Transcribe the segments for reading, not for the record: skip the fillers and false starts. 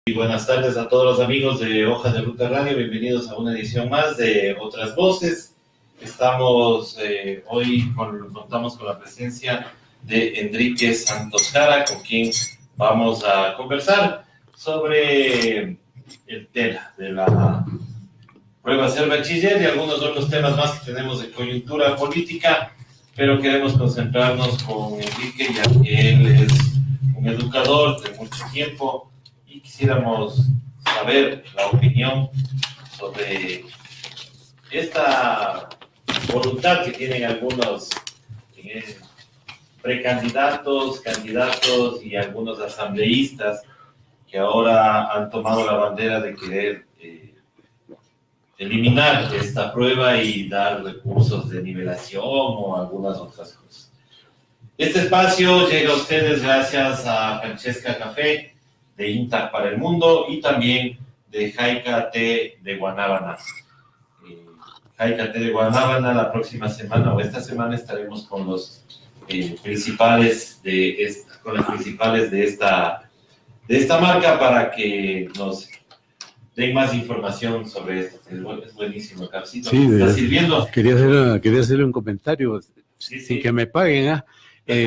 Y buenas tardes a todos los amigos de Hojas de Ruta Radio, bienvenidos a una edición más de Otras Voces. Estamos contamos con la presencia de Enrique Santos Jara, con quien vamos a conversar sobre el tema de la prueba a ser bachiller y algunos otros temas más que tenemos de coyuntura política, pero queremos concentrarnos con Enrique, ya que él es un educador de mucho tiempo y quisiéramos saber la opinión sobre esta voluntad que tienen algunos precandidatos, candidatos y algunos asambleístas que ahora han tomado la bandera de querer eliminar esta prueba y dar recursos de nivelación o algunas otras cosas. Este espacio llega a ustedes gracias a Francesca Café de INTAC para el Mundo y también de Jaica Té de Guanábana. Jaica Té de Guanábana, la próxima semana o esta semana estaremos con los principales de esta marca para que nos den más información sobre esto. Es buenísimo el cafecito. Sí, ¿Está sirviendo? Quería hacerle un comentario sin que me paguen.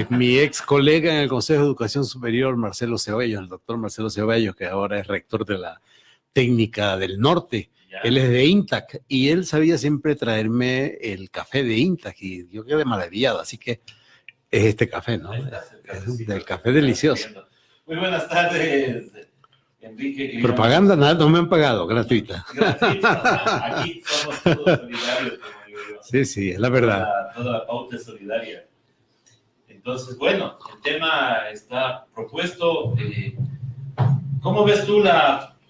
Mi ex colega en el Consejo de Educación Superior, Marcelo Ceballos, el doctor Marcelo Ceballos, que ahora es rector de la Técnica del Norte, él es de INTAC y él sabía siempre traerme el café de INTAC y yo quedé maravillado, así que es este café, ¿no? Es del café delicioso. Muy buenas tardes, Enrique. Propaganda, nada, no me han pagado, gratuita. Aquí somos todos solidarios, como digo yo. Sí, es la verdad. Toda la pauta es solidaria. Entonces, bueno, el tema está propuesto. ¿Cómo ves tú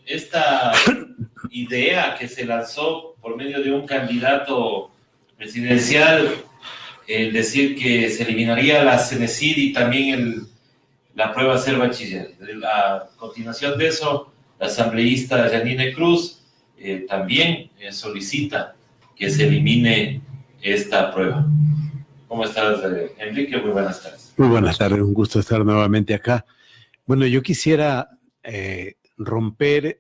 esta idea que se lanzó por medio de un candidato presidencial, decir que se eliminaría la CENESID y también la prueba a ser bachiller? A continuación de eso, la asambleísta Janine Cruz también solicita que se elimine esta prueba. ¿Cómo estás, Enrique? Muy buenas tardes. Muy buenas tardes, un gusto estar nuevamente acá. Bueno, yo quisiera romper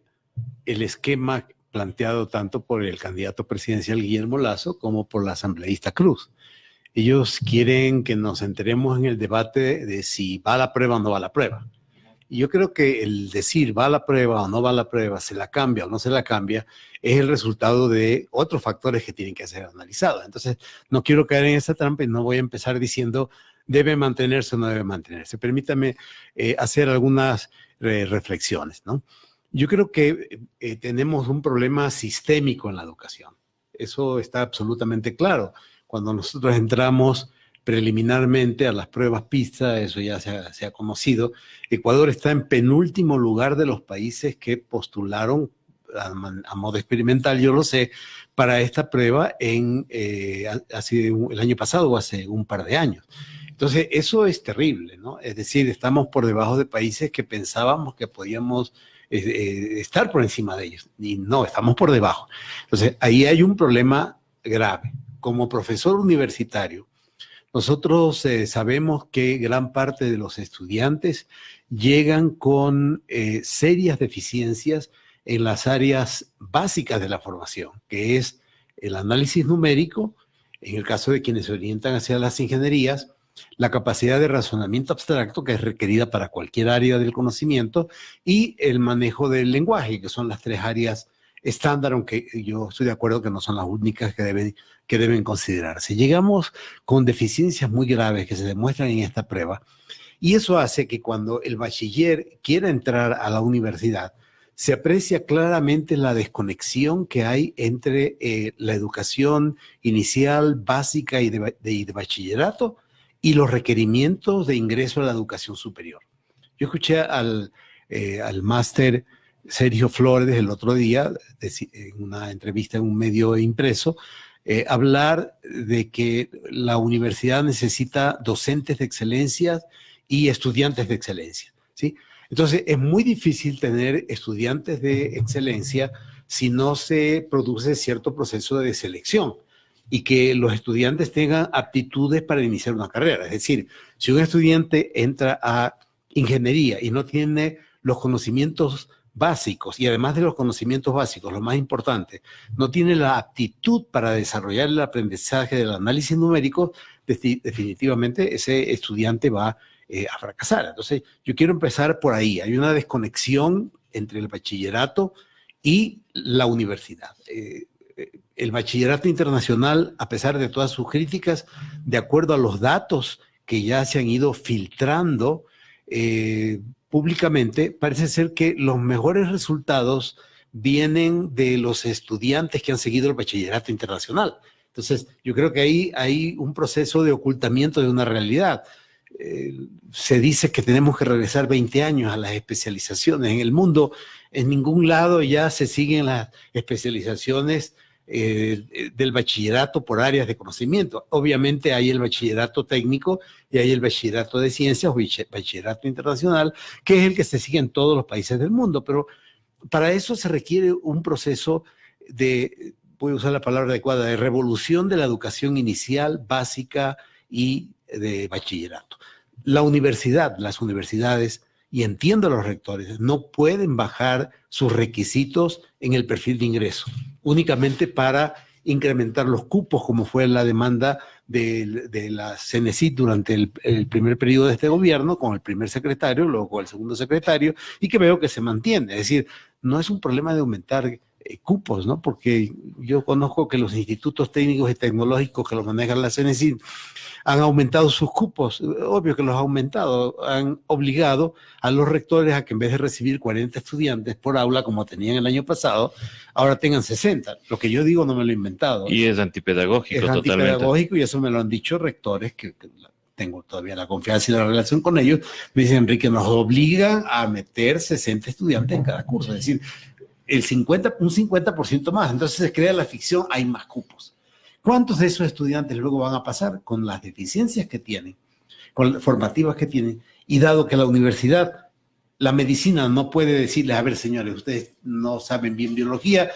el esquema planteado tanto por el candidato presidencial Guillermo Lasso como por la asambleísta Cruz. Ellos quieren que nos enteremos en el debate de si va a la prueba o no va a la prueba. Y yo creo que el decir va a la prueba o no va a la prueba, se la cambia o no se la cambia, es el resultado de otros factores que tienen que ser analizados. Entonces, no quiero caer en esa trampa y no voy a empezar diciendo debe mantenerse o no debe mantenerse. Permítame hacer algunas reflexiones, ¿no? Yo creo que tenemos un problema sistémico en la educación. Eso está absolutamente claro. Cuando nosotros entramos preliminarmente a las pruebas PISA, eso ya se ha conocido, Ecuador está en penúltimo lugar de los países que postularon a modo experimental, yo lo sé, para esta prueba hace el año pasado o hace un par de años. Entonces, eso es terrible, ¿no? Es decir, estamos por debajo de países que pensábamos que podíamos estar por encima de ellos, y no, estamos por debajo. Entonces, ahí hay un problema grave. Como profesor universitario, nosotros sabemos que gran parte de los estudiantes llegan con serias deficiencias en las áreas básicas de la formación, que es el análisis numérico, en el caso de quienes se orientan hacia las ingenierías, la capacidad de razonamiento abstracto, que es requerida para cualquier área del conocimiento, y el manejo del lenguaje, que son las tres áreas estándar, aunque yo estoy de acuerdo que no son las únicas que deben considerarse. Llegamos con deficiencias muy graves que se demuestran en esta prueba, y eso hace que cuando el bachiller quiera entrar a la universidad, se aprecia claramente la desconexión que hay entre la educación inicial, básica y de bachillerato y los requerimientos de ingreso a la educación superior. Yo escuché al máster Sergio Flores el otro día, en una entrevista en un medio impreso, hablar de que la universidad necesita docentes de excelencia y estudiantes de excelencia, ¿sí? Entonces, es muy difícil tener estudiantes de excelencia si no se produce cierto proceso de selección y que los estudiantes tengan aptitudes para iniciar una carrera. Es decir, si un estudiante entra a ingeniería y no tiene los conocimientos básicos y además de los conocimientos básicos, lo más importante, no tiene la aptitud para desarrollar el aprendizaje del análisis numérico, definitivamente ese estudiante va a fracasar. Entonces, yo quiero empezar por ahí. Hay una desconexión entre el bachillerato y la universidad. El bachillerato internacional, a pesar de todas sus críticas, de acuerdo a los datos que ya se han ido filtrando públicamente, parece ser que los mejores resultados vienen de los estudiantes que han seguido el bachillerato internacional. Entonces, yo creo que ahí hay un proceso de ocultamiento de una realidad. Se dice que tenemos que regresar 20 años a las especializaciones. En el mundo, en ningún lado ya se siguen las especializaciones del bachillerato por áreas de conocimiento. Obviamente hay el bachillerato técnico y hay el bachillerato de ciencias o bachillerato internacional, que es el que se sigue en todos los países del mundo, pero para eso se requiere un proceso de, voy a usar la palabra adecuada, de revolución de la educación inicial, básica y de bachillerato. Las universidades, y entiendo a los rectores, no pueden bajar sus requisitos en el perfil de ingreso, únicamente para incrementar los cupos, como fue la demanda de la CENESID durante el primer periodo de este gobierno, con el primer secretario, luego con el segundo secretario, y que veo que se mantiene. Es decir, no es un problema de aumentar cupos, ¿no? Porque yo conozco que los institutos técnicos y tecnológicos que los manejan la CENESID han aumentado sus cupos, obvio que los ha aumentado, han obligado a los rectores a que en vez de recibir 40 estudiantes por aula, como tenían el año pasado, ahora tengan 60. Lo que yo digo no me lo he inventado. Y es antipedagógico totalmente. Es antipedagógico y eso me lo han dicho rectores que tengo todavía la confianza y la relación con ellos. Me dicen, Enrique, nos obligan a meter 60 estudiantes en cada curso, es decir, un 50% más. Entonces se crea la ficción, hay más cupos. ¿Cuántos de esos estudiantes luego van a pasar con las deficiencias que tienen, con las formativas que tienen? Y dado que la universidad, la medicina no puede decirles, a ver, señores, ustedes no saben bien biología,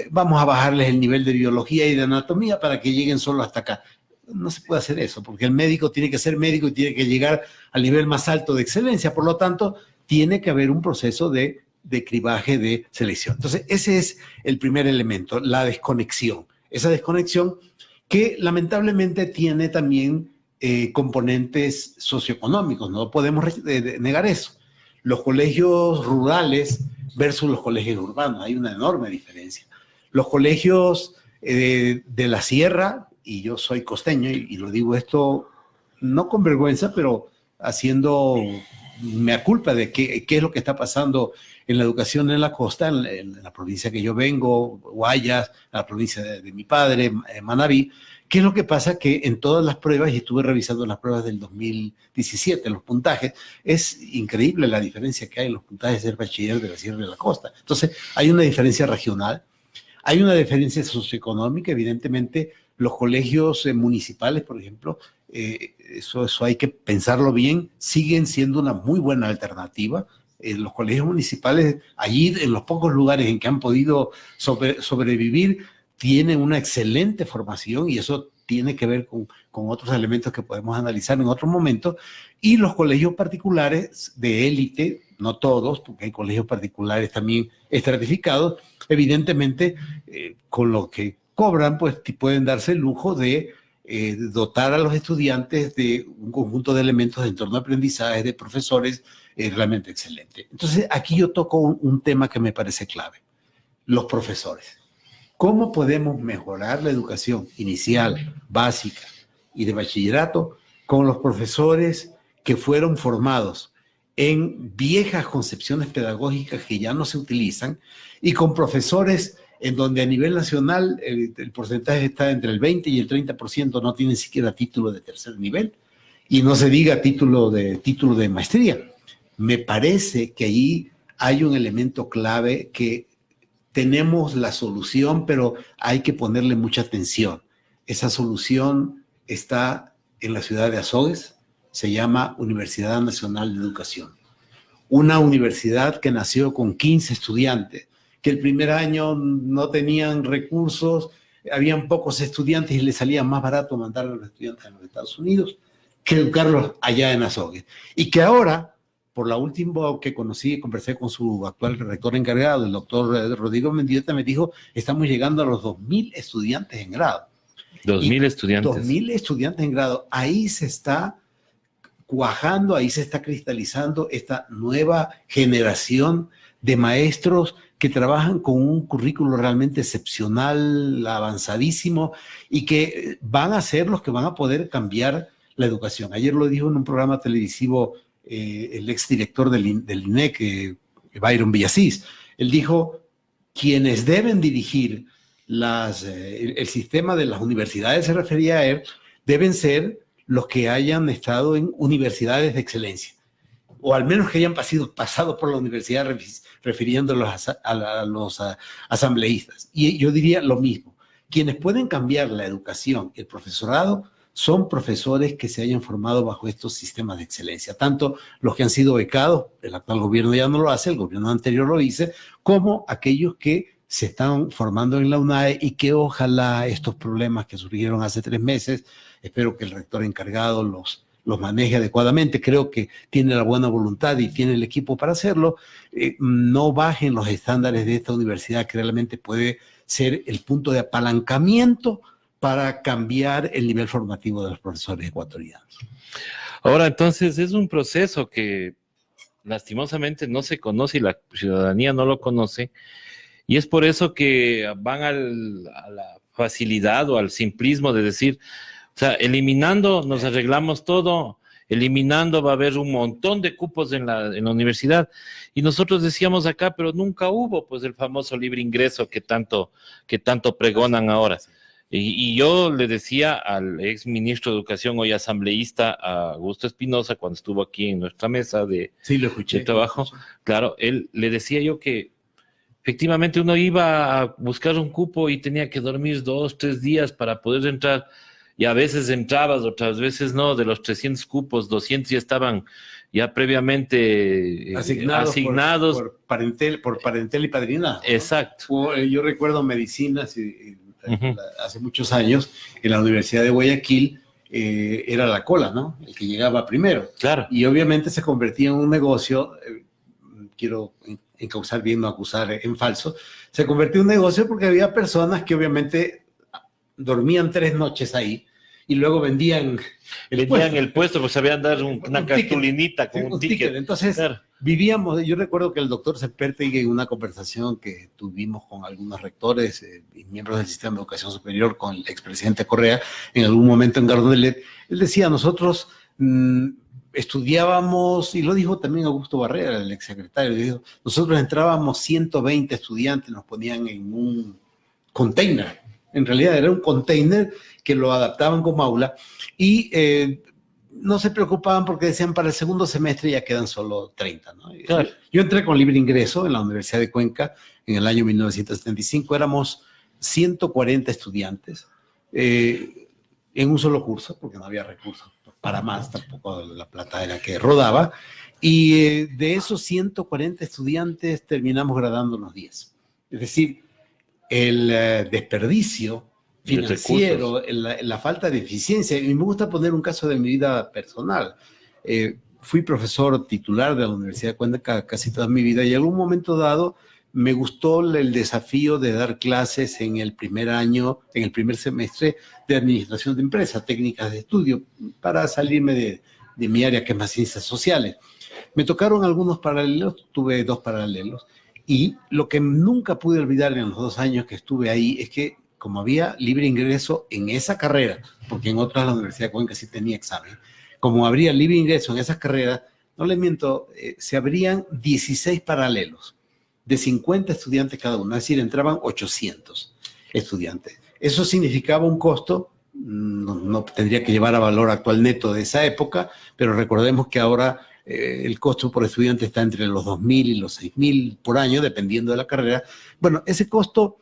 vamos a bajarles el nivel de biología y de anatomía para que lleguen solo hasta acá. No se puede hacer eso, porque el médico tiene que ser médico y tiene que llegar al nivel más alto de excelencia. Por lo tanto, tiene que haber un proceso de cribaje, de selección. Entonces, ese es el primer elemento, la desconexión. Esa desconexión que lamentablemente tiene también componentes socioeconómicos, no podemos negar eso. Los colegios rurales versus los colegios urbanos, hay una enorme diferencia. Los colegios de la sierra, y yo soy costeño y lo digo esto no con vergüenza, pero haciendo mea culpa de qué es lo que está pasando en la educación en la costa, en la provincia que yo vengo, Guayas, la provincia de mi padre, Manabí. ¿Qué es lo que pasa? Que en todas las pruebas, y estuve revisando las pruebas del 2017, los puntajes, es increíble la diferencia que hay en los puntajes del bachiller de la sierra y de la costa. Entonces, hay una diferencia regional, hay una diferencia socioeconómica, evidentemente. Los colegios municipales, por ejemplo, eso hay que pensarlo bien, siguen siendo una muy buena alternativa. Los colegios municipales, allí en los pocos lugares en que han podido sobrevivir, tienen una excelente formación y eso tiene que ver con otros elementos que podemos analizar en otro momento. Y los colegios particulares de élite, no todos, porque hay colegios particulares también estratificados, evidentemente con lo que cobran, pues pueden darse el lujo de dotar a los estudiantes de un conjunto de elementos de entorno de aprendizaje, de profesores realmente excelente. Entonces, aquí yo toco un tema que me parece clave, los profesores. ¿Cómo podemos mejorar la educación inicial, básica y de bachillerato con los profesores que fueron formados en viejas concepciones pedagógicas que ya no se utilizan y con profesores en donde a nivel nacional el porcentaje está entre el 20 y el 30% no tienen siquiera título de tercer nivel y no se diga título de maestría? Me parece que ahí hay un elemento clave que tenemos la solución, pero hay que ponerle mucha atención. Esa solución está en la ciudad de Azogues, se llama Universidad Nacional de Educación. Una universidad que nació con 15 estudiantes, que el primer año no tenían recursos, habían pocos estudiantes y les salía más barato mandar a los estudiantes a los Estados Unidos que educarlos allá en Azogues. Y que ahora por la última que conocí, conversé con su actual rector encargado, el doctor Rodrigo Mendieta, me dijo, estamos llegando a los 2.000 estudiantes en grado. 2.000 estudiantes. 2.000 estudiantes en grado. Ahí se está cuajando, ahí se está cristalizando esta nueva generación de maestros que trabajan con un currículo realmente excepcional, avanzadísimo, y que van a ser los que van a poder cambiar la educación. Ayer lo dijo en un programa televisivo el exdirector del INEC, Byron Villasís. Él dijo, quienes deben dirigir el sistema de las universidades, se refería a él, deben ser los que hayan estado en universidades de excelencia, o al menos que hayan pasado por la universidad, refiriéndolos a los asambleístas. Y yo diría lo mismo, quienes pueden cambiar la educación, el profesorado, son profesores que se hayan formado bajo estos sistemas de excelencia, tanto los que han sido becados, el actual gobierno ya no lo hace, el gobierno anterior lo hizo, como aquellos que se están formando en la UNAE y que ojalá estos problemas que surgieron hace 3 meses, espero que el rector encargado los maneje adecuadamente, creo que tiene la buena voluntad y tiene el equipo para hacerlo, no bajen los estándares de esta universidad que realmente puede ser el punto de apalancamiento para cambiar el nivel formativo de los profesores ecuatorianos. Ahora, entonces, es un proceso que lastimosamente no se conoce y la ciudadanía no lo conoce, y es por eso que van a la facilidad o al simplismo de decir, o sea, eliminando nos arreglamos todo, eliminando va a haber un montón de cupos en la universidad, y nosotros decíamos acá, pero nunca hubo pues el famoso libre ingreso que tanto pregonan ahora. Y yo le decía al ex ministro de Educación, hoy asambleísta, a Augusto Espinosa, cuando estuvo aquí en nuestra mesa de trabajo, claro, él le decía yo que efectivamente uno iba a buscar un cupo y tenía que dormir 2, 3 días para poder entrar, y a veces entrabas, otras veces no. De los 300 cupos, 200 ya estaban ya previamente asignados. Por parentela y padrinado, ¿no? Exacto. Yo recuerdo medicinas hace muchos años, en la Universidad de Guayaquil, era la cola, ¿no? El que llegaba primero. Claro. Y obviamente se convertía en un negocio, quiero encauzar bien, no acusar en falso, se convirtió en un negocio porque había personas que obviamente dormían 3 noches ahí y luego vendían el puesto, pues sabían dar una cartulinita con un ticket. Entonces, claro, vivíamos, yo recuerdo que el doctor Sempertegui, en una conversación que tuvimos con algunos rectores y miembros del sistema de educación superior, con el expresidente Correa, en algún momento en Gardonelet, él decía, nosotros estudiábamos, y lo dijo también Augusto Barrera, el exsecretario, dijo, nosotros entrábamos 120 estudiantes, nos ponían en un container. En realidad era un container que lo adaptaban como aula y no se preocupaban porque decían para el segundo semestre ya quedan solo 30, ¿no? Claro. Yo entré con libre ingreso en la Universidad de Cuenca en el año 1975, éramos 140 estudiantes en un solo curso, porque no había recursos para más, tampoco la plata era que rodaba, y de esos 140 estudiantes terminamos graduándonos 10. Es decir, el desperdicio financiero, la falta de eficiencia. Y me gusta poner un caso de mi vida personal. Fui profesor titular de la Universidad de Cuenca casi toda mi vida y en algún momento dado me gustó el desafío de dar clases en el primer año, en el primer semestre de administración de empresas, técnicas de estudio, para salirme de mi área que es más ciencias sociales. Me tocaron algunos paralelos, tuve 2 paralelos. Y lo que nunca pude olvidar en los 2 años que estuve ahí es que como había libre ingreso en esa carrera, porque en otras la Universidad de Cuenca sí tenía examen, como habría libre ingreso en esas carreras, no les miento, se abrían 16 paralelos de 50 estudiantes cada uno, es decir, entraban 800 estudiantes. Eso significaba un costo, no tendría que llevar a valor actual neto de esa época, pero recordemos que ahora el costo por estudiante está entre los 2.000 y los 6.000 por año, dependiendo de la carrera. Bueno, ese costo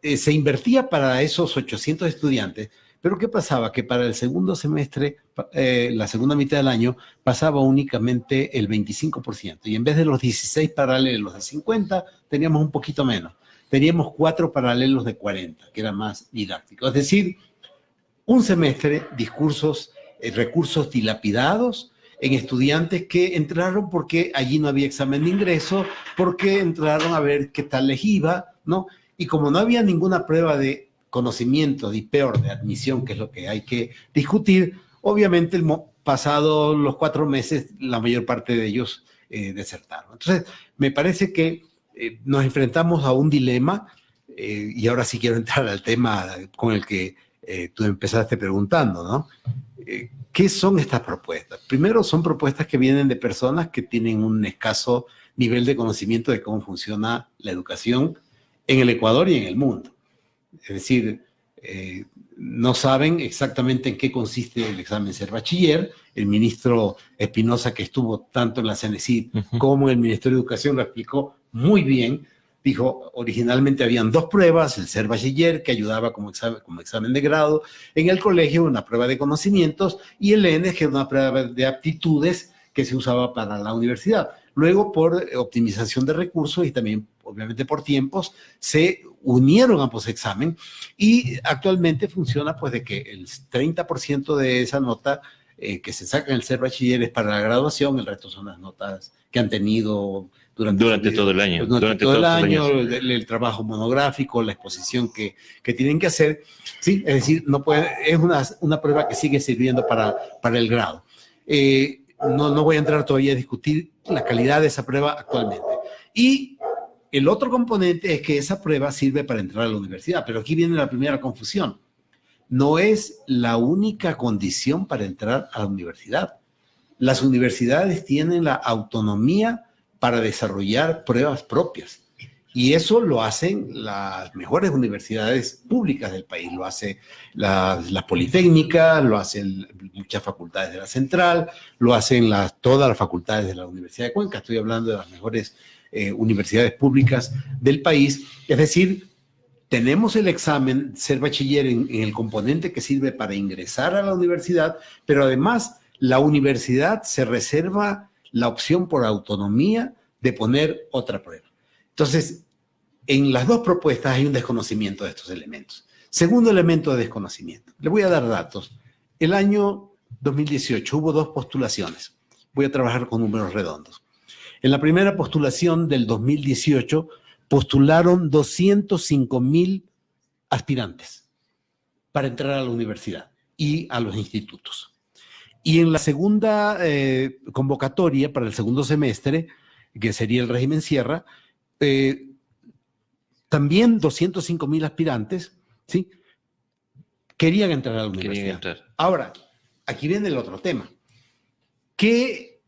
se invertía para esos 800 estudiantes, pero ¿qué pasaba? Que para el segundo semestre, la segunda mitad del año, pasaba únicamente el 25%, y en vez de los 16 paralelos de 50, teníamos un poquito menos. Teníamos 4 paralelos de 40, que era más didáctico. Es decir, un semestre, recursos dilapidados, en estudiantes que entraron porque allí no había examen de ingreso, porque entraron a ver qué tal les iba, ¿no? Y como no había ninguna prueba de conocimiento, y peor, de admisión, que es lo que hay que discutir, obviamente pasado los 4 meses, la mayor parte de ellos desertaron. Entonces, me parece que nos enfrentamos a un dilema, y ahora sí quiero entrar al tema con el que tú empezaste preguntando, ¿no? ¿Qué son estas propuestas? Primero, son propuestas que vienen de personas que tienen un escaso nivel de conocimiento de cómo funciona la educación en el Ecuador y en el mundo. Es decir, no saben exactamente en qué consiste el examen Ser Bachiller. El ministro Espinosa, que estuvo tanto en la CENESID como en el Ministerio de Educación, lo explicó muy bien. Dijo, originalmente habían 2 pruebas, el Ser Bachiller, que ayudaba como examen de grado, en el colegio una prueba de conocimientos, y el ENES, que era una prueba de aptitudes que se usaba para la universidad. Luego, por optimización de recursos y también, obviamente, por tiempos, se unieron ambos exámenes, y actualmente funciona pues de que el 30% de esa nota que se saca en el Ser Bachiller es para la graduación, el resto son las notas que han tenido durante todo el año. Durante todo el año, el trabajo monográfico, la exposición que tienen que hacer. Sí, es decir, no puede, es una prueba que sigue sirviendo para el grado. No voy a entrar todavía a discutir la calidad de esa prueba actualmente. Y el otro componente es que esa prueba sirve para entrar a la universidad, pero aquí viene la primera confusión. No es la única condición para entrar a la universidad. Las universidades tienen la autonomía para desarrollar pruebas propias. Y eso lo hacen las mejores universidades públicas del país. Lo hace la Politécnica, lo hacen muchas facultades de la Central, lo hacen todas las facultades de la Universidad de Cuenca. Estoy hablando de las mejores universidades públicas del país. Es decir, tenemos el examen Ser Bachiller en el componente que sirve para ingresar a la universidad, pero además la universidad se reserva la opción por autonomía de poner otra prueba. Entonces, en las 2 propuestas hay un desconocimiento de estos elementos. Segundo elemento de desconocimiento. Le voy a dar datos. El año 2018 hubo 2 postulaciones. Voy a trabajar con números redondos. En la primera postulación del 2018 postularon 205,000 aspirantes para entrar a la universidad y a los institutos. Y en la segunda convocatoria para el segundo semestre, que sería el régimen Sierra, también 205,000 aspirantes, ¿sí?, querían entrar a la universidad. Ahora, aquí viene el otro tema. ¿Qué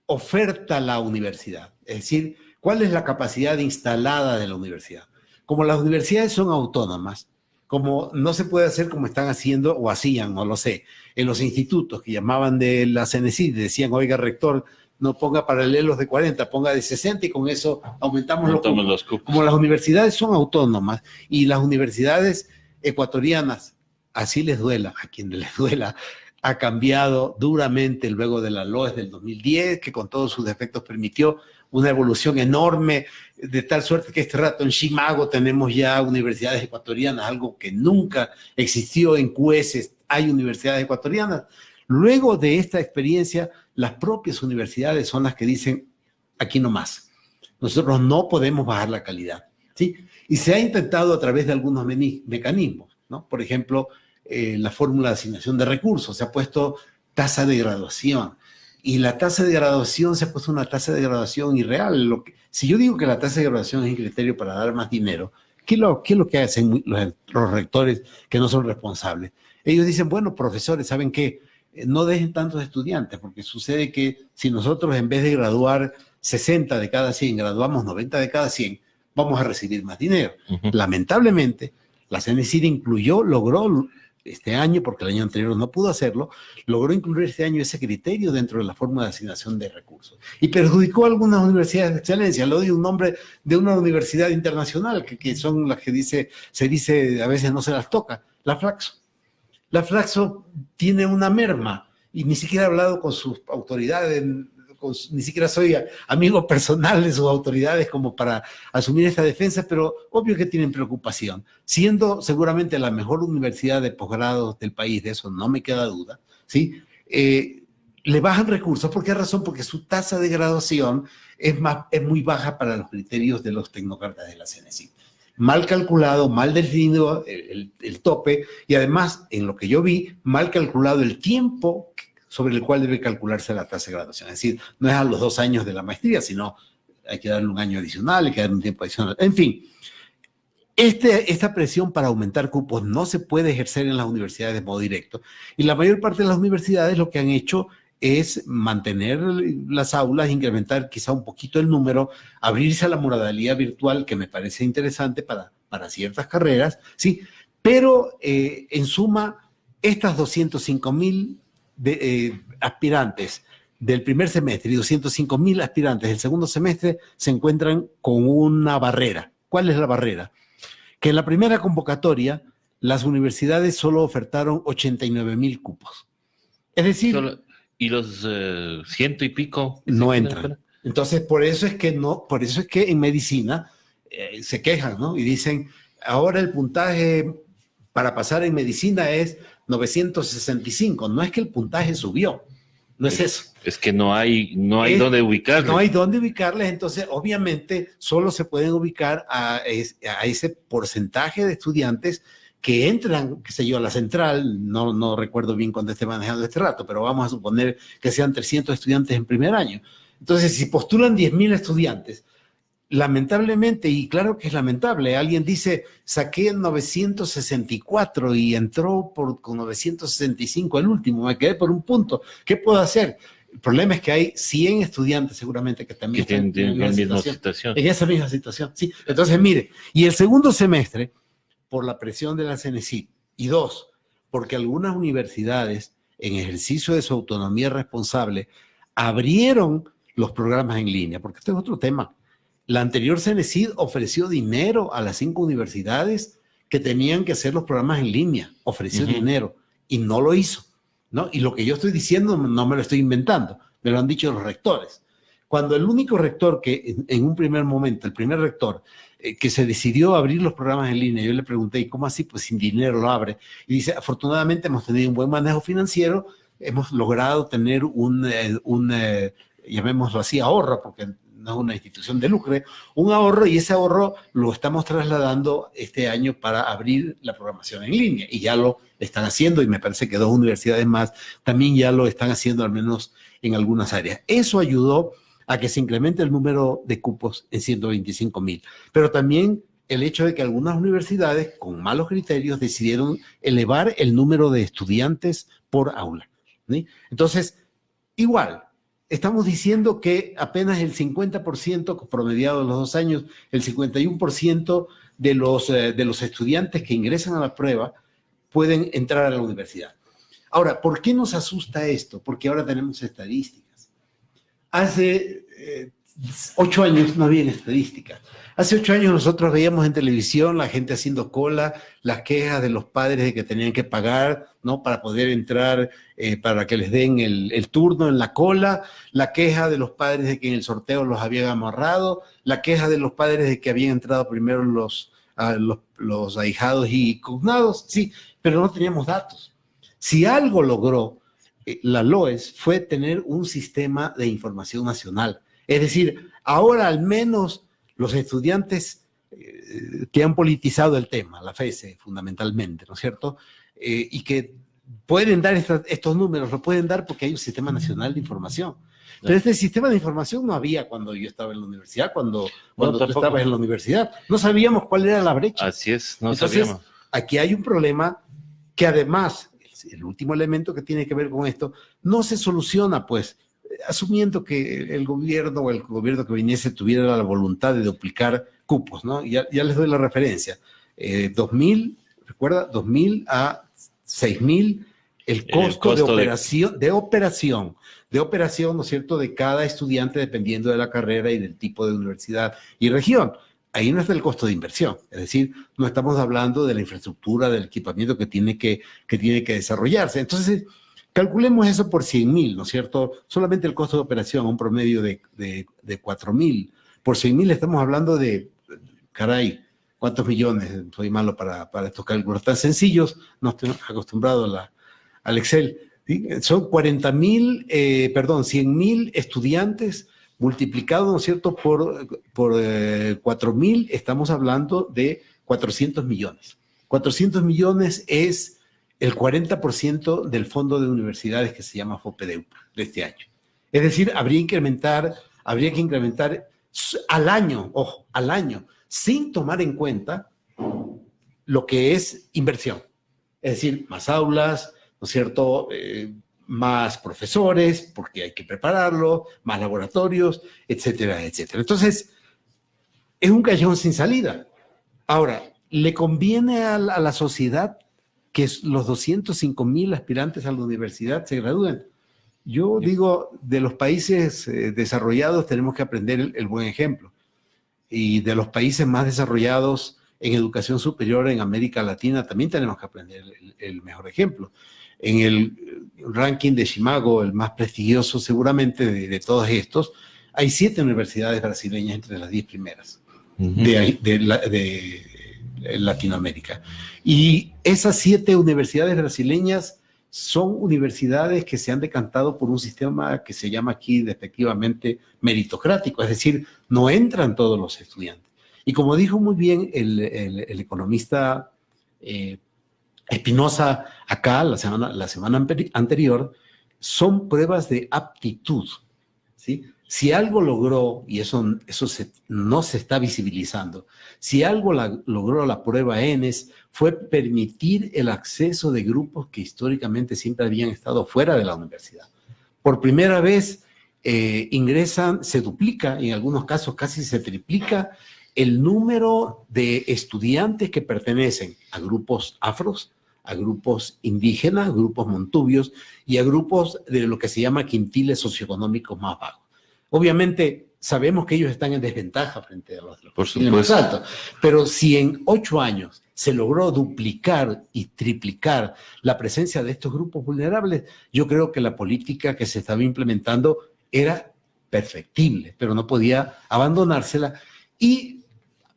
oferta la universidad? Es decir, ¿cuál es la capacidad instalada de la universidad? Como las universidades son autónomas, como no se puede hacer como están haciendo o hacían, no lo sé, en los institutos que llamaban de la CENESID, decían, oiga, rector, no ponga paralelos de 40, ponga de 60 y con eso aumentamos los cupos. Como las universidades son autónomas y las universidades ecuatorianas, así les duela, a quien les duela, ha cambiado duramente luego de la LOES del 2010, que con todos sus defectos permitió una evolución enorme, de tal suerte que este rato en Chimago tenemos ya universidades ecuatorianas, algo que nunca existió en CUESES, hay universidades ecuatorianas. Luego de esta experiencia, las propias universidades son las que dicen, aquí no más, nosotros no podemos bajar la calidad, ¿sí? Y se ha intentado a través de algunos mecanismos, ¿no? Por ejemplo, la fórmula de asignación de recursos, se ha puesto tasa de graduación, y la tasa de graduación se ha puesto una tasa de graduación irreal. Si yo digo que la tasa de graduación es un criterio para dar más dinero, ¿qué es lo que hacen los rectores que no son responsables? Ellos dicen, bueno, profesores, ¿saben qué? No dejen tantos estudiantes, porque sucede que si nosotros en vez de graduar 60 de cada 100, graduamos 90 de cada 100, vamos a recibir más dinero. Lamentablemente, la CENESID logró este año, porque el año anterior no pudo hacerlo, logró incluir este año ese criterio dentro de la fórmula de asignación de recursos. Y perjudicó a algunas universidades de excelencia. Le doy un nombre de una universidad internacional, que son las que se dice a veces no se las toca, la Flaxo. La Flaxo tiene una merma y ni siquiera he hablado con sus autoridades, ni siquiera soy amigo personal de sus autoridades como para asumir esta defensa, pero obvio que tienen preocupación. Siendo seguramente la mejor universidad de posgrados del país, de eso no me queda duda, ¿sí? le bajan recursos. ¿Por qué razón? Porque su tasa de graduación es muy baja para los criterios de los tecnócratas de la CNESID. Mal calculado, mal definido el tope, y además, en lo que yo vi, mal calculado el tiempo sobre el cual debe calcularse la tasa de graduación. Es decir, no es a los 2 años de la maestría, sino hay que darle un año adicional, hay que darle un tiempo adicional. En fin, esta presión para aumentar cupos no se puede ejercer en las universidades de modo directo, y la mayor parte de las universidades lo que han hecho es mantener las aulas, incrementar quizá un poquito el número, abrirse a la modalidad virtual, que me parece interesante para ciertas carreras, ¿sí? Pero en suma, estas 205,000 aspirantes del primer semestre y 205,000 aspirantes del segundo semestre se encuentran con una barrera. ¿Cuál es la barrera? Que en la primera convocatoria las universidades solo ofertaron 89,000 cupos. Es decir... ¿Y los 100 y pico? No entran. Entonces, por eso es que en medicina se quejan, ¿no? Y dicen, ahora el puntaje para pasar en medicina es 965. No es que el puntaje subió, no es eso. Es que no hay dónde ubicarles. No hay dónde ubicarles, entonces obviamente solo se pueden ubicar a ese porcentaje de estudiantes que entran, qué sé yo, a la central. No recuerdo bien cuándo esté manejando este rato, pero vamos a suponer que sean 300 estudiantes en primer año. Entonces, si postulan 10,000 estudiantes, lamentablemente, y claro que es lamentable, alguien dice, saqué 964 y entró con 965 el último, me quedé por un punto, ¿qué puedo hacer? El problema es que hay 100 estudiantes seguramente que también están en la misma situación. En esa misma situación, sí. Entonces, mire, y el segundo semestre, por la presión de la CNESID, y 2, porque algunas universidades, en ejercicio de su autonomía responsable, abrieron los programas en línea, porque este es otro tema. La anterior CNESID ofreció dinero a las 5 universidades que tenían que hacer los programas en línea, ofreció dinero, y no lo hizo, ¿no? Y lo que yo estoy diciendo no me lo estoy inventando, me lo han dicho los rectores. Cuando el único rector que en un primer momento, el primer rector que se decidió a abrir los programas en línea, yo le pregunté, ¿y cómo así? Pues sin dinero lo abre. Y dice, afortunadamente hemos tenido un buen manejo financiero, hemos logrado tener llamémoslo así, ahorro, porque no es una institución de lucro, un ahorro, y ese ahorro lo estamos trasladando este año para abrir la programación en línea, y ya lo están haciendo, y me parece que 2 universidades más también ya lo están haciendo, al menos en algunas áreas. Eso ayudó a que se incremente el número de cupos en 125,000. Pero también el hecho de que algunas universidades, con malos criterios, decidieron elevar el número de estudiantes por aula, ¿sí? Entonces, igual, estamos diciendo que apenas el 50%, promediado en los 2 años, el 51% de los estudiantes que ingresan a la prueba pueden entrar a la universidad. Ahora, ¿por qué nos asusta esto? Porque ahora tenemos estadísticas. Hace 8 años no había estadísticas. Hace 8 años nosotros veíamos en televisión la gente haciendo cola, las quejas de los padres de que tenían que pagar, ¿no?, para poder entrar, para que les den el turno en la cola, la queja de los padres de que en el sorteo los habían amarrado, la queja de los padres de que habían entrado primero los ahijados y cognados, sí, pero no teníamos datos. Si algo logró la LOES fue tener un sistema de información nacional. Es decir, ahora al menos los estudiantes que han politizado el tema, la FESE fundamentalmente, ¿no es cierto? Y que pueden dar estos números, lo pueden dar porque hay un sistema nacional de información. Pero este sistema de información no había cuando yo estaba en la universidad, cuando tú estabas en la universidad. No sabíamos cuál era la brecha. Así es, Entonces, sabíamos. Aquí hay un problema que además, el último elemento que tiene que ver con esto, no se soluciona, pues, asumiendo que el gobierno o el gobierno que viniese tuviera la voluntad de duplicar cupos, ¿no? Ya les doy la referencia. 2,000, recuerda, 2,000 a 6,000, el costo de operación, ¿no es cierto?, de cada estudiante dependiendo de la carrera y del tipo de universidad y región. Ahí no está el costo de inversión, es decir, no estamos hablando de la infraestructura, del equipamiento que tiene que desarrollarse. Entonces, calculemos eso por 100,000, ¿no es cierto? Solamente el costo de operación, un promedio de 4,000. Por 100,000 estamos hablando de, caray, ¿cuántos millones? Soy malo para estos cálculos tan sencillos, no estoy acostumbrado al Excel. ¿sí? Son 100.000 estudiantes multiplicado, ¿no es cierto?, por 4.000, estamos hablando de 400 millones. 400 millones es el 40% del fondo de universidades que se llama FOPEDEUP de este año. Es decir, habría que incrementar al año, ojo, al año, sin tomar en cuenta lo que es inversión. Es decir, más aulas, ¿no es cierto?, más profesores, porque hay que prepararlo, más laboratorios, etcétera, etcétera. Entonces, es un callejón sin salida. Ahora, ¿le conviene a la sociedad que los 205.000 aspirantes a la universidad se gradúen? Yo digo, de los países desarrollados tenemos que aprender el buen ejemplo. Y de los países más desarrollados en educación superior en América Latina también tenemos que aprender el mejor ejemplo. En el ranking de Shimago, el más prestigioso seguramente de todos estos, hay 7 universidades brasileñas entre las 10 primeras de Latinoamérica. Y esas 7 universidades brasileñas son universidades que se han decantado por un sistema que se llama aquí despectivamente meritocrático, es decir, no entran todos los estudiantes. Y como dijo muy bien el economista Espinosa acá la semana anterior, son pruebas de aptitud, ¿sí? Si algo logró, y eso no se está visibilizando, si algo logró la prueba ENES fue permitir el acceso de grupos que históricamente siempre habían estado fuera de la universidad. Por primera vez ingresan, se duplica, en algunos casos casi se triplica el número de estudiantes que pertenecen a grupos afros, a grupos indígenas, a grupos montubios y a grupos de lo que se llama quintiles socioeconómicos más bajos. Obviamente sabemos que ellos están en desventaja frente a los quintiles más altos, pero si en 8 años se logró duplicar y triplicar la presencia de estos grupos vulnerables, yo creo que la política que se estaba implementando era perfectible, pero no podía abandonársela y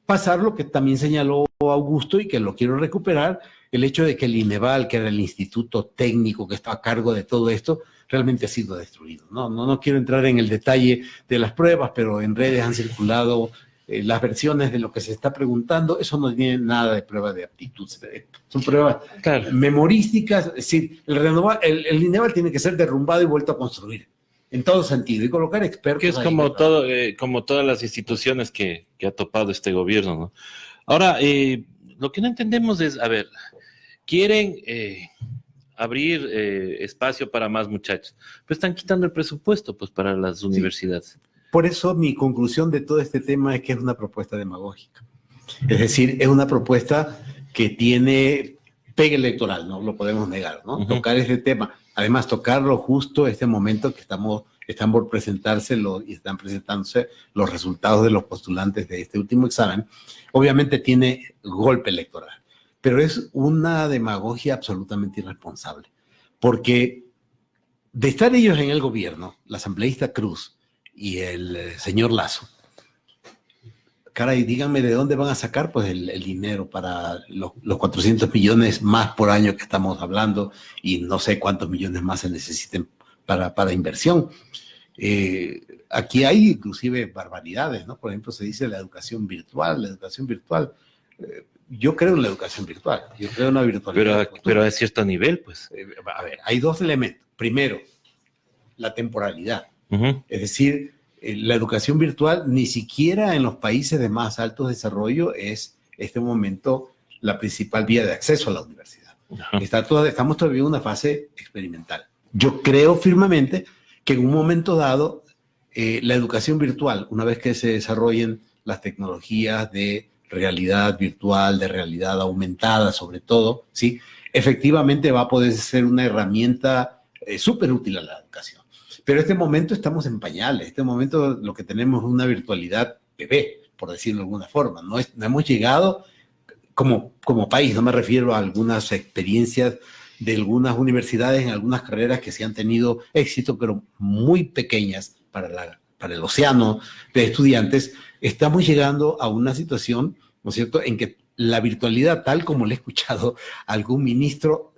pasar lo que también señaló Augusto y que lo quiero recuperar, el hecho de que el INEVAL, que era el instituto técnico que está a cargo de todo esto, realmente ha sido destruido. No quiero entrar en el detalle de las pruebas, pero en redes han circulado las versiones de lo que se está preguntando. Eso no tiene nada de prueba de aptitud. Son pruebas memorísticas. Es decir, el INEVAL tiene que ser derrumbado y vuelto a construir, en todo sentido, y colocar expertos. Que es como todas las instituciones que ha topado este gobierno, ¿no? Ahora, lo que no entendemos es, a ver, quieren abrir espacio para más muchachos, pero están quitando el presupuesto pues para las universidades. Por eso mi conclusión de todo este tema es que es una propuesta demagógica. Es decir, es una propuesta que tiene pegue electoral, no lo podemos negar, ¿no? Tocar este tema, además tocarlo justo en este momento que están por presentarse y están presentándose los resultados de los postulantes de este último examen, obviamente tiene golpe electoral. Pero es una demagogia absolutamente irresponsable, porque de estar ellos en el gobierno, la asambleísta Cruz y el señor Lasso, caray, díganme de dónde van a sacar pues el dinero para los 400 millones más por año que estamos hablando y no sé cuántos millones más se necesiten para inversión. Aquí hay inclusive barbaridades, ¿no? Por ejemplo, se dice la educación virtual. Yo creo en la educación virtual, yo creo en la virtualidad. Pero a cierto nivel, pues. A ver, hay 2 elementos. Primero, la temporalidad. Es decir, la educación virtual ni siquiera en los países de más alto desarrollo es este momento la principal vía de acceso a la universidad. Estamos todavía en una fase experimental. Yo creo firmemente que en un momento dado la educación virtual, una vez que se desarrollen las tecnologías de realidad virtual, de realidad aumentada sobre todo, ¿sí? Efectivamente va a poder ser una herramienta súper útil a la educación. Pero en este momento estamos en pañales, en este momento lo que tenemos es una virtualidad bebé, por decirlo de alguna forma. No hemos llegado como país, no me refiero a algunas experiencias de algunas universidades en algunas carreras que sí han tenido éxito, pero muy pequeñas para el océano de estudiantes. Estamos llegando a una situación, ¿no es cierto?, en que la virtualidad, tal como le he escuchado a algún ministro,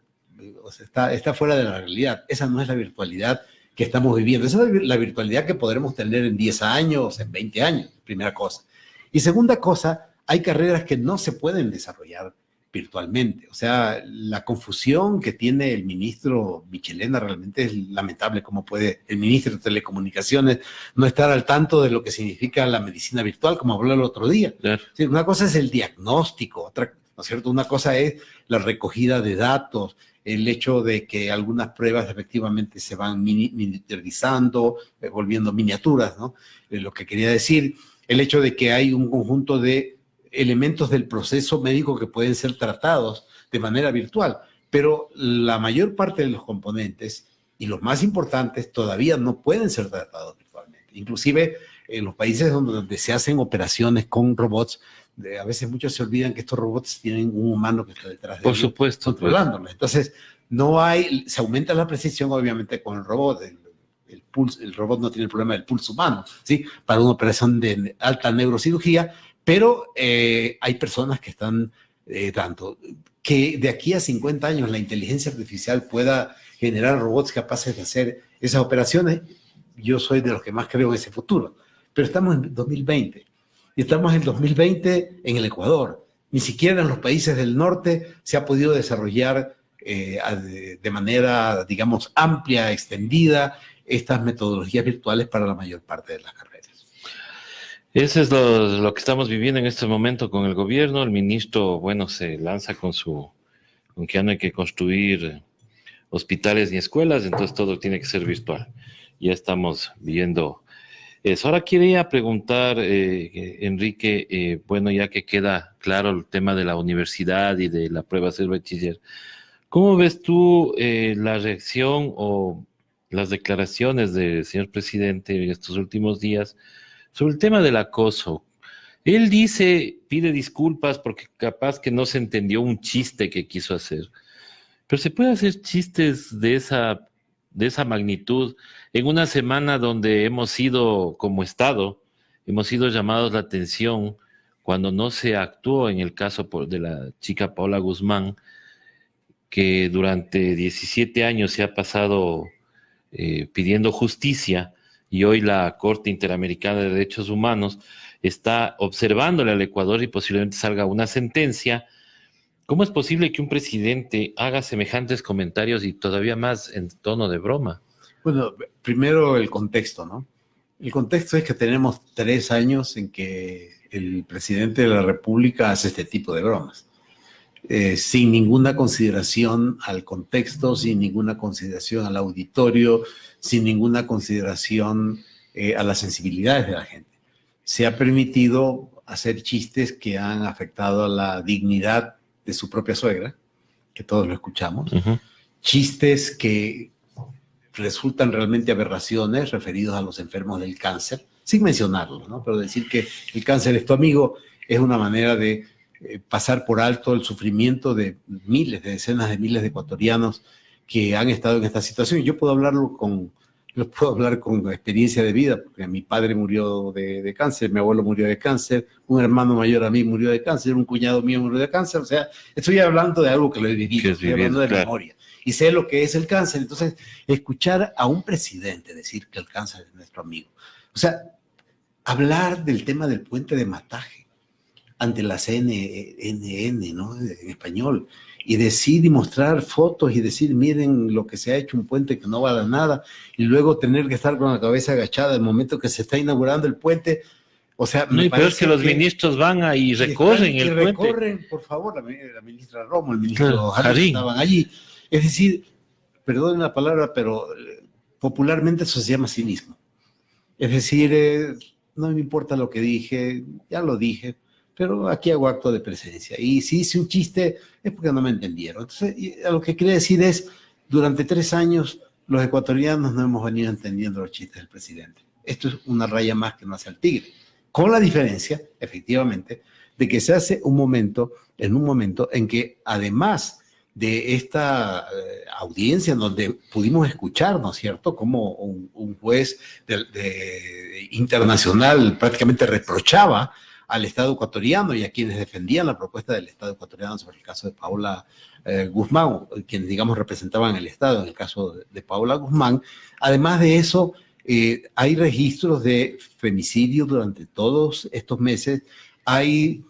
o sea, está fuera de la realidad. Esa no es la virtualidad que estamos viviendo. Esa es la virtualidad que podremos tener en 10 años, en 20 años, primera cosa. Y segunda cosa, hay carreras que no se pueden desarrollar virtualmente. O sea, la confusión que tiene el ministro Michelena realmente es lamentable. ¿Cómo puede el ministro de Telecomunicaciones no estar al tanto de lo que significa la medicina virtual, como habló el otro día? Claro. Sí, una cosa es el diagnóstico, otra, ¿no es cierto? Una cosa es la recogida de datos, el hecho de que algunas pruebas efectivamente se van miniaturizando, volviendo miniaturas, ¿no? Lo que quería decir, el hecho de que hay un conjunto de elementos del proceso médico que pueden ser tratados de manera virtual, pero la mayor parte de los componentes y los más importantes todavía no pueden ser tratados virtualmente. Inclusive en los países donde se hacen operaciones con robots, a veces muchos se olvidan que estos robots tienen un humano que está detrás de Por ellos, supuesto, controlándolos. Entonces, no hay, se aumenta la precisión obviamente con el robot. El pulso, el robot no tiene el problema del pulso humano, ¿sí? Para una operación de alta neurocirugía, pero hay personas que están dando que de aquí a 50 años la inteligencia artificial pueda generar robots capaces de hacer esas operaciones. Yo soy de los que más creo en ese futuro, pero estamos en 2020 y estamos en 2020 en el Ecuador. Ni siquiera en los países del norte se ha podido desarrollar de manera, digamos, amplia, extendida, estas metodologías virtuales para la mayor parte de las carreras. Eso es lo que estamos viviendo en este momento con el gobierno. El ministro, bueno, se lanza con que ya no hay que construir hospitales ni escuelas, entonces todo tiene que ser virtual. Ya estamos viendo eso. Ahora quería preguntar, Enrique, bueno, ya que queda claro el tema de la universidad y de la prueba de ser bachiller, ¿cómo ves tú la reacción o las declaraciones del señor presidente en estos últimos días sobre el tema del acoso? Él dice, pide disculpas porque capaz que no se entendió un chiste que quiso hacer, pero se puede hacer chistes de esa magnitud en una semana donde hemos sido, como Estado, hemos sido llamados la atención cuando no se actuó en el caso de la chica Paola Guzmán, que durante 17 años se ha pasado pidiendo justicia, y hoy la Corte Interamericana de Derechos Humanos está observándole al Ecuador y posiblemente salga una sentencia. ¿Cómo es posible que un presidente haga semejantes comentarios y todavía más en tono de broma? Bueno, primero el contexto, ¿no? El contexto es que tenemos 3 años en que el presidente de la República hace este tipo de bromas. Sin ninguna consideración al contexto, sin ninguna consideración al auditorio, sin ninguna consideración a las sensibilidades de la gente. Se ha permitido hacer chistes que han afectado a la dignidad de su propia suegra, que todos lo escuchamos, chistes que resultan realmente aberraciones referidos a los enfermos del cáncer, sin mencionarlo, ¿no? Pero decir que el cáncer es tu amigo es una manera de pasar por alto el sufrimiento de miles, de decenas de miles de ecuatorianos que han estado en esta situación. Yo puedo hablar con experiencia de vida, porque mi padre murió de cáncer, mi abuelo murió de cáncer, un hermano mayor a mí murió de cáncer, un cuñado mío murió de cáncer. O sea, estoy hablando de algo que lo he vivido, estoy hablando de memoria. Y sé lo que es el cáncer. Entonces, escuchar a un presidente decir que el cáncer es nuestro amigo. O sea, hablar del tema del puente de Mataje ante la CNN, ¿no? En español, y decir y mostrar fotos y decir, miren lo que se ha hecho, un puente que no vale nada, y luego tener que estar con la cabeza agachada el momento que se está inaugurando el puente. O sea, no, y peor es que los ministros van ahí y recorren el puente. Recorren, por favor, la ministra Romo, el ministro Jarín estaban allí. Es decir, perdón la palabra, pero popularmente eso se llama cinismo. Es decir, no me importa lo que dije, ya lo dije, pero aquí hago acto de presencia. Y si hice un chiste es porque no me entendieron. Entonces, a lo que quería decir es, durante 3 años los ecuatorianos no hemos venido entendiendo los chistes del presidente. Esto es una raya más que no hace al tigre. Con la diferencia, efectivamente, de que se hace en un momento en que además de esta audiencia en donde pudimos escuchar, ¿no es cierto?, como un juez internacional prácticamente reprochaba al Estado ecuatoriano y a quienes defendían la propuesta del Estado ecuatoriano sobre el caso de Paola Guzmán, quienes, digamos, representaban el Estado, en el caso de Paola Guzmán. Además de eso, hay registros de femicidio durante todos estos meses, hay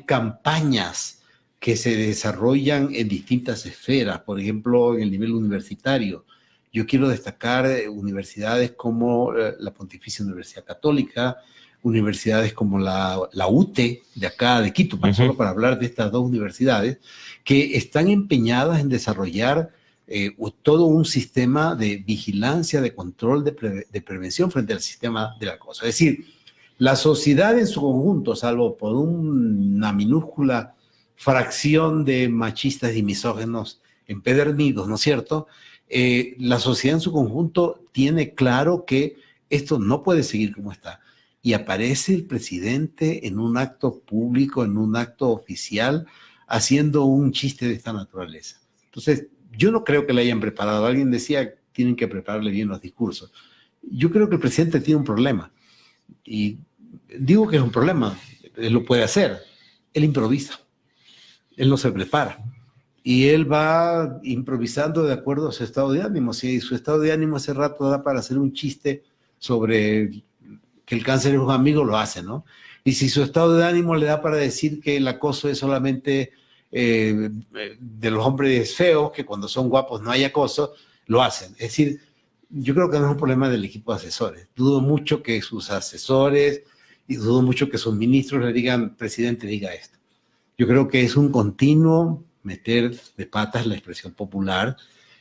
campañas que se desarrollan en distintas esferas, por ejemplo, en el nivel universitario. Yo quiero destacar universidades como la Pontificia Universidad Católica, universidades como la UTE de acá, de Quito, solo para hablar de estas dos universidades, que están empeñadas en desarrollar todo un sistema de vigilancia, de control, de prevención frente al sistema del acoso. Es decir, la sociedad en su conjunto, salvo por una minúscula fracción de machistas y misóginos empedernidos, ¿no es cierto? La sociedad en su conjunto tiene claro que esto no puede seguir como está. Y aparece el presidente en un acto público, en un acto oficial, haciendo un chiste de esta naturaleza. Entonces, yo no creo que le hayan preparado. Alguien decía, tienen que prepararle bien los discursos. Yo creo que el presidente tiene un problema. Y digo que es un problema. Él lo puede hacer. Él improvisa. Él no se prepara. Y él va improvisando de acuerdo a su estado de ánimo. Si su estado de ánimo hace rato da para hacer un chiste sobre que el cáncer es un amigo, lo hace, ¿no? Y si su estado de ánimo le da para decir que el acoso es solamente de los hombres feos, que cuando son guapos no hay acoso, lo hacen. Es decir, yo creo que no es un problema del equipo de asesores. Dudo mucho que sus asesores y dudo mucho que sus ministros le digan, presidente, diga esto. Yo creo que es un continuo meter de patas la expresión popular,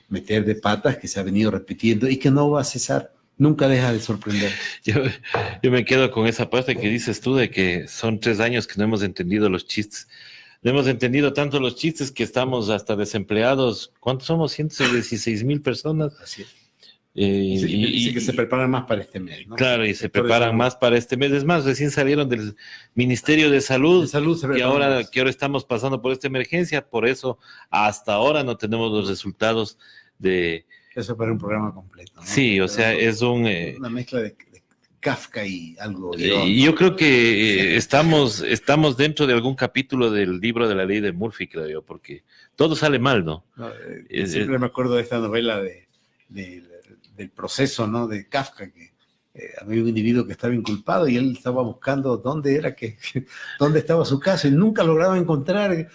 meter de patas que se ha venido repitiendo y que no va a cesar. Nunca deja de sorprender. Yo me quedo con esa parte que dices tú de que son 3 años que no hemos entendido los chistes. No hemos entendido tanto los chistes que estamos hasta desempleados. ¿Cuántos somos? 116,000 personas. Así es. Y que se preparan más para este mes, ¿no? Claro, y se preparan más para este mes. Es más, recién salieron del Ministerio de Salud, que ahora estamos pasando por esta emergencia. Por eso, hasta ahora no tenemos los resultados de... Eso para un programa completo, ¿no? Sí, o sea, es una mezcla de Kafka y algo. Yo creo que estamos dentro de algún capítulo del libro de la ley de Murphy, creo yo, porque todo sale mal, ¿no? Siempre me acuerdo de esta novela del proceso, ¿no? De Kafka, que había un individuo que estaba inculpado y él estaba buscando dónde estaba su caso y nunca lograba encontrar.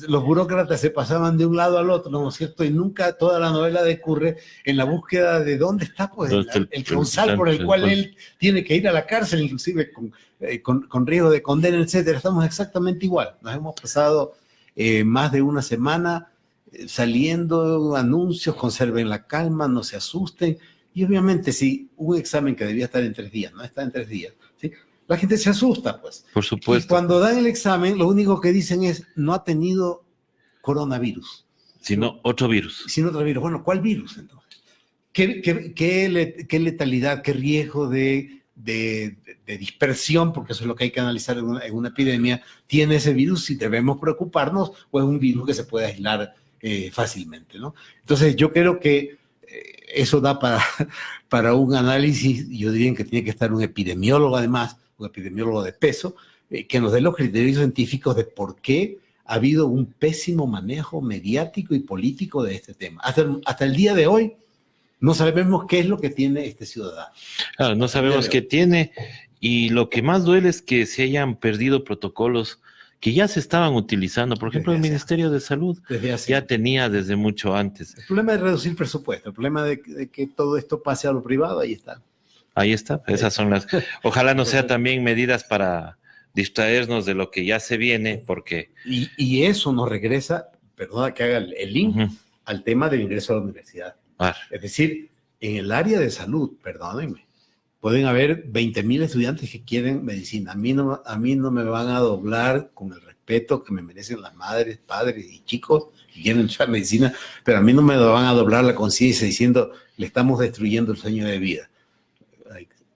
Los burócratas se pasaban de un lado al otro, ¿no es cierto? Y nunca toda la novela decurre en la búsqueda de dónde está pues, el causal por el cual él tiene que ir a la cárcel, inclusive con riesgo de condena, etcétera. Estamos exactamente igual. Nos hemos pasado más de una semana saliendo anuncios, conserven la calma, no se asusten. Y obviamente, si un examen que debía estar en 3 días, no está en 3 días, ¿sí? La gente se asusta, pues. Por supuesto. Y cuando dan el examen, lo único que dicen es, no ha tenido coronavirus. Sino otro virus. Sino otro virus. Bueno, ¿cuál virus entonces? ¿Qué letalidad, qué riesgo de dispersión, porque eso es lo que hay que analizar en una epidemia, tiene ese virus si debemos preocuparnos o es un virus que se puede aislar fácilmente, ¿no? Entonces, yo creo que eso da para un análisis. Yo diría que tiene que estar un epidemiólogo además, un epidemiólogo de peso, que nos dé los criterios científicos de por qué ha habido un pésimo manejo mediático y político de este tema. Hasta el día de hoy no sabemos qué es lo que tiene este ciudadano. Claro, no sabemos qué tiene, y lo que más duele es que se hayan perdido protocolos que ya se estaban utilizando. Por ejemplo, el Ministerio de Salud ya tenía desde mucho antes. El problema es reducir presupuesto, el problema de que todo esto pase a lo privado, ahí está. Ahí está, esas son las... Ojalá no sea también medidas para distraernos de lo que ya se viene, porque... Y eso nos regresa, perdona que haga el link, al tema del ingreso a la universidad. Es decir, en el área de salud, perdónenme, pueden haber 20,000 estudiantes que quieren medicina. A mí no me van a doblar con el respeto que me merecen las madres, padres y chicos que quieren entrar a medicina, pero a mí no me van a doblar la conciencia diciendo, le estamos destruyendo el sueño de vida.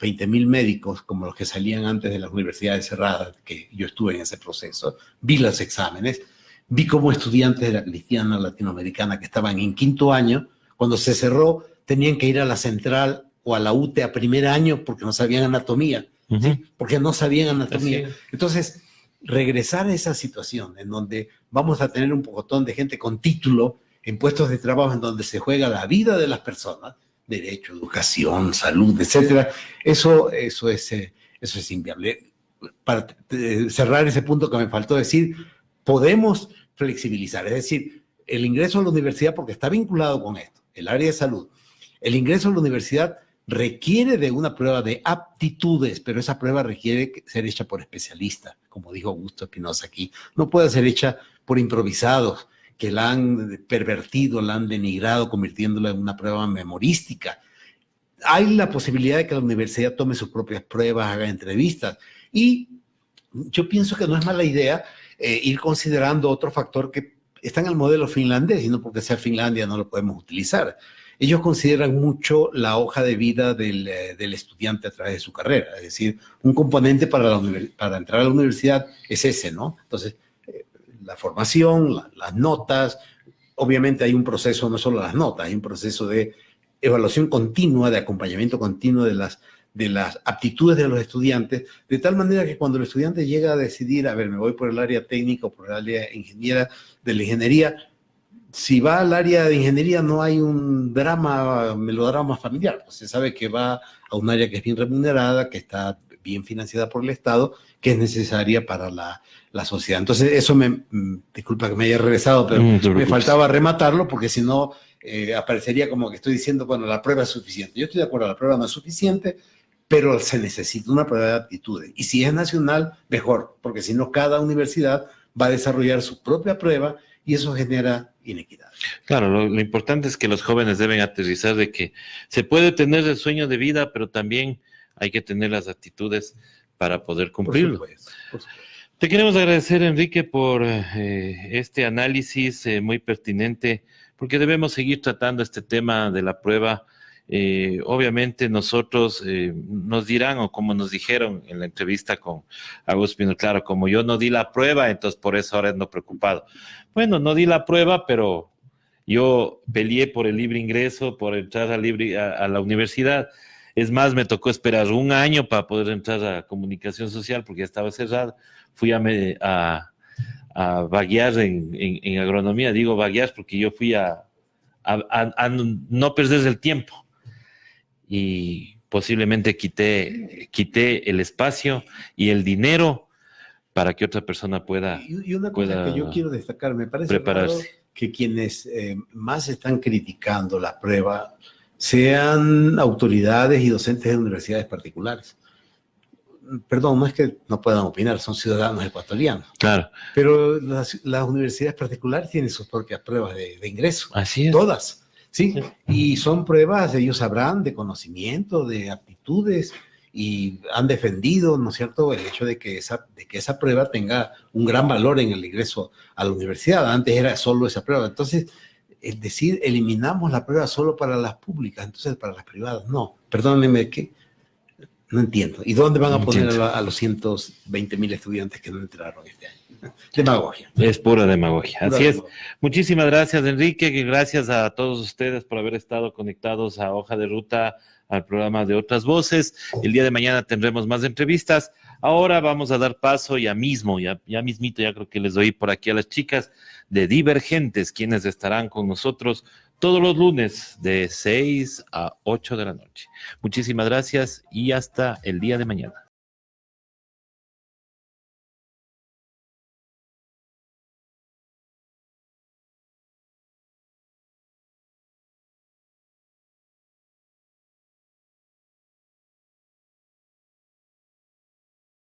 20,000 médicos como los que salían antes de las universidades cerradas, que yo estuve en ese proceso, vi los exámenes, vi cómo estudiantes de la cristiana latinoamericana que estaban en 5º año, cuando se cerró, tenían que ir a la central o a la UTE a 1er año porque no sabían anatomía, ¿sí? Porque no sabían anatomía. Entonces, regresar a esa situación en donde vamos a tener un pocotón de gente con título en puestos de trabajo en donde se juega la vida de las personas, derecho, educación, salud, etcétera, eso es inviable. Para cerrar ese punto que me faltó decir, podemos flexibilizar, es decir, el ingreso a la universidad, porque está vinculado con esto, el área de salud, el ingreso a la universidad requiere de una prueba de aptitudes, pero esa prueba requiere ser hecha por especialistas, como dijo Augusto Espinosa aquí. No puede ser hecha por improvisados que la han pervertido, la han denigrado, convirtiéndola en una prueba memorística. Hay la posibilidad de que la universidad tome sus propias pruebas, haga entrevistas. Y yo pienso que no es mala idea ir considerando otro factor que está en el modelo finlandés, y no porque sea Finlandia no lo podemos utilizar. Ellos consideran mucho la hoja de vida del estudiante a través de su carrera. Es decir, un componente para entrar a la universidad es ese, ¿no? Entonces, la formación, las notas, obviamente hay un proceso, no solo las notas, hay un proceso de evaluación continua, de acompañamiento continuo de las aptitudes de los estudiantes, de tal manera que cuando el estudiante llega a decidir, a ver, me voy por el área técnica o por el área de la ingeniería, si va al área de ingeniería no hay un melodrama familiar, pues se sabe que va a un área que es bien remunerada, que está bien financiada por el Estado, que es necesaria para la sociedad. Entonces eso disculpa que me haya regresado, pero me faltaba rematarlo porque si no aparecería como que estoy diciendo, bueno, la prueba es suficiente. Yo estoy de acuerdo, la prueba no es suficiente, pero se necesita una prueba de aptitudes. Y si es nacional, mejor, porque si no, cada universidad va a desarrollar su propia prueba y eso genera inequidad. Claro, lo importante es que los jóvenes deben aterrizar de que se puede tener el sueño de vida, pero también hay que tener las actitudes para poder cumplirlo. Por supuesto. Te queremos agradecer, Enrique, por este análisis muy pertinente, porque debemos seguir tratando este tema de la prueba. Obviamente nosotros nos dirán, o como nos dijeron en la entrevista con Augusto Espinosa, claro, como yo no di la prueba, entonces por eso ahora ando preocupado. Bueno, no di la prueba, pero yo peleé por el libre ingreso, por entrar a la universidad. Es más, me tocó esperar un año para poder entrar a comunicación social porque ya estaba cerrado. Fui a vaguear en agronomía, digo vaguear porque yo fui a no perder el tiempo. Y posiblemente quité el espacio y el dinero para que otra persona pueda y una cosa que yo quiero destacar, me parece prepararse. Raro que quienes más están criticando la prueba sean autoridades y docentes de universidades particulares. Perdón, no es que no puedan opinar, son ciudadanos ecuatorianos. Claro. Pero las universidades particulares tienen sus propias pruebas de ingreso. Así es. Todas. ¿Sí? Y son pruebas, ellos sabrán, de conocimiento, de aptitudes, y han defendido, ¿no es cierto?, el hecho de que esa prueba tenga un gran valor en el ingreso a la universidad. Antes era solo esa prueba. Entonces, es decir, eliminamos la prueba solo para las públicas, entonces para las privadas, no. Perdónenme, que no entiendo. ¿Y dónde van a poner a los 120,000 estudiantes que no entraron este año? Demagogia. Es pura demagogia. Así es. Muchísimas gracias, Enrique. Gracias a todos ustedes por haber estado conectados a Hoja de Ruta, al programa de Otras Voces. El día de mañana tendremos más entrevistas. Ahora vamos a dar paso ya mismito, ya creo que les doy por aquí a las chicas de Divergentes, quienes estarán con nosotros todos los lunes de 6 a 8 de la noche. Muchísimas gracias y hasta el día de mañana.